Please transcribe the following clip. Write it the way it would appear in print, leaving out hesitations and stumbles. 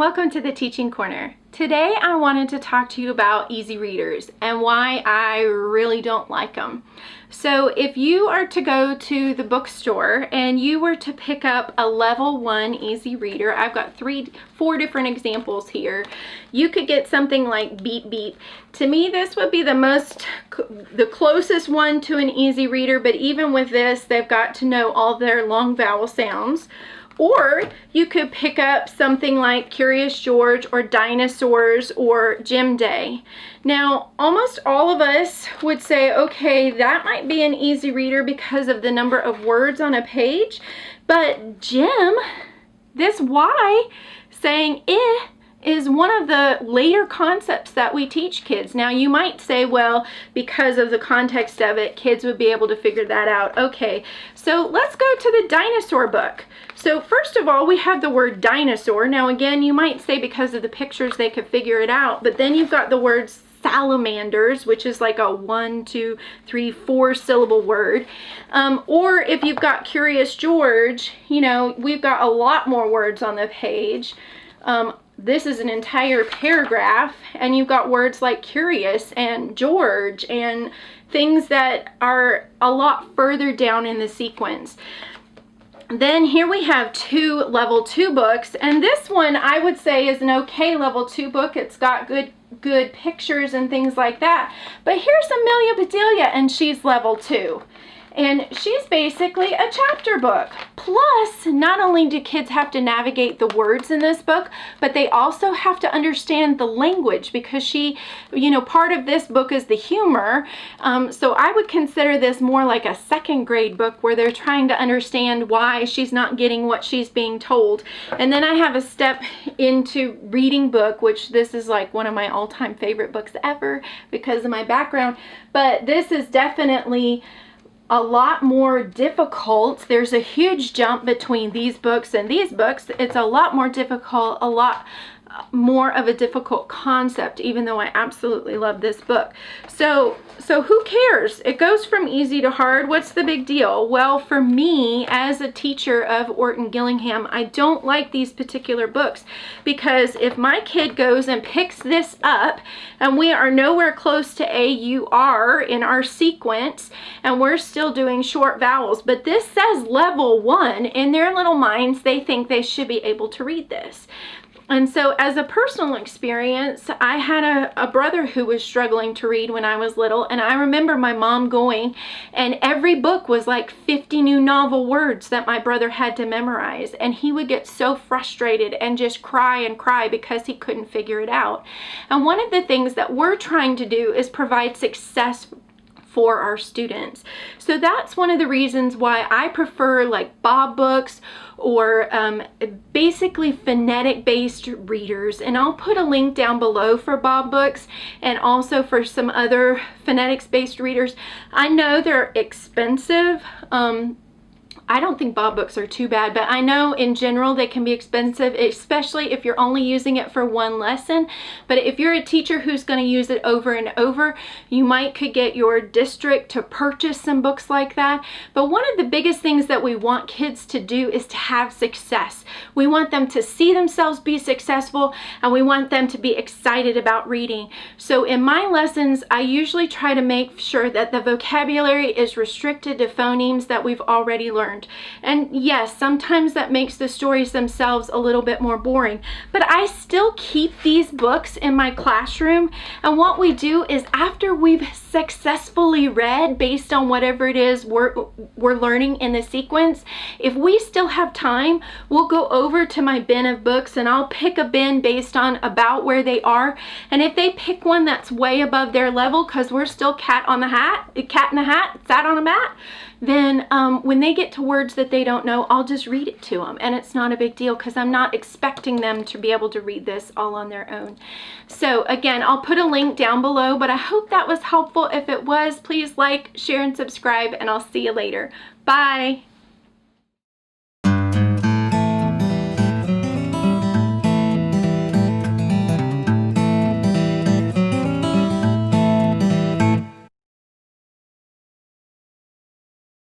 welcome to the Teaching Corner. Today I wanted to talk to you about easy readers and why I really don't like them. So if you are to go to the bookstore and you were to pick up a level 1 easy reader, I've got 4 different examples here. You could get something like Beep Beep. To me, this would be the closest one to an easy reader, but even with this, they've got to know all their long vowel sounds. Or you could pick up something like Curious George or Dinosaurs or Gem Day. Now, almost all of us would say, okay, that might be an easy reader because of the number of words on a page, but Gem, this Y saying is one of the later concepts that we teach kids. Now you might say, well, because of the context of it, kids would be able to figure that out. Okay, so let's go to the dinosaur book. So first of all, we have the word dinosaur. Now again, you might say because of the pictures they could figure it out, but then you've got the word salamanders, which is like a 1, 2, 3, 4 syllable word. Or if you've got Curious George, you know, we've got a lot more words on the page. This is an entire paragraph, and you've got words like curious and George and things that are a lot further down in the sequence. Then here we have 2 level 2 books, and this one I would say is an okay level 2 book. It's got good pictures and things like that. But here's Amelia Bedelia, and she's level 2. And she's basically a chapter book. Plus, not only do kids have to navigate the words in this book, but they also have to understand the language because she, you know, part of this book is the humor. So I would consider this more like a 2nd grade book where they're trying to understand why she's not getting what she's being told. And then I have a step into reading book, which this is like one of my all-time favorite books ever because of my background. But this is definitely a lot more difficult. There's a huge jump between these books and these books. It's a lot more difficult, a lot more of a difficult concept, even though I absolutely love this book. So who cares? It goes from easy to hard. What's the big deal? Well, for me, as a teacher of Orton Gillingham, I don't like these particular books because if my kid goes and picks this up and we are nowhere close to AUR in our sequence and we're still doing short vowels, but this says level 1, in their little minds, they think they should be able to read this. And so as a personal experience, I had a brother who was struggling to read when I was little, and I remember my mom going, and every book was like 50 new novel words that my brother had to memorize, and he would get so frustrated and just cry and cry because he couldn't figure it out. And one of the things that we're trying to do is provide success for our students. So that's one of the reasons why I prefer like Bob books or basically phonetic-based readers. And I'll put a link down below for Bob books and also for some other phonetics-based readers. I know they're expensive. I don't think Bob books are too bad, but I know in general they can be expensive, especially if you're only using it for one lesson. But if you're a teacher who's going to use it over and over, you could get your district to purchase some books like that. But one of the biggest things that we want kids to do is to have success. We want them to see themselves be successful, and we want them to be excited about reading. So in my lessons, I usually try to make sure that the vocabulary is restricted to phonemes that we've already learned. And yes, sometimes that makes the stories themselves a little bit more boring, but I still keep these books in my classroom. And what we do is after we've successfully read based on whatever it is we're learning in the sequence, if we still have time, we'll go over to my bin of books and I'll pick a bin based on about where they are. And if they pick one that's way above their level, because we're still cat in a hat, sat on a mat, then when they get to words that they don't know, I'll just read it to them. And it's not a big deal because I'm not expecting them to be able to read this all on their own. So again, I'll put a link down below, but I hope that was helpful. If it was, please like, share, and subscribe, and I'll see you later. Bye.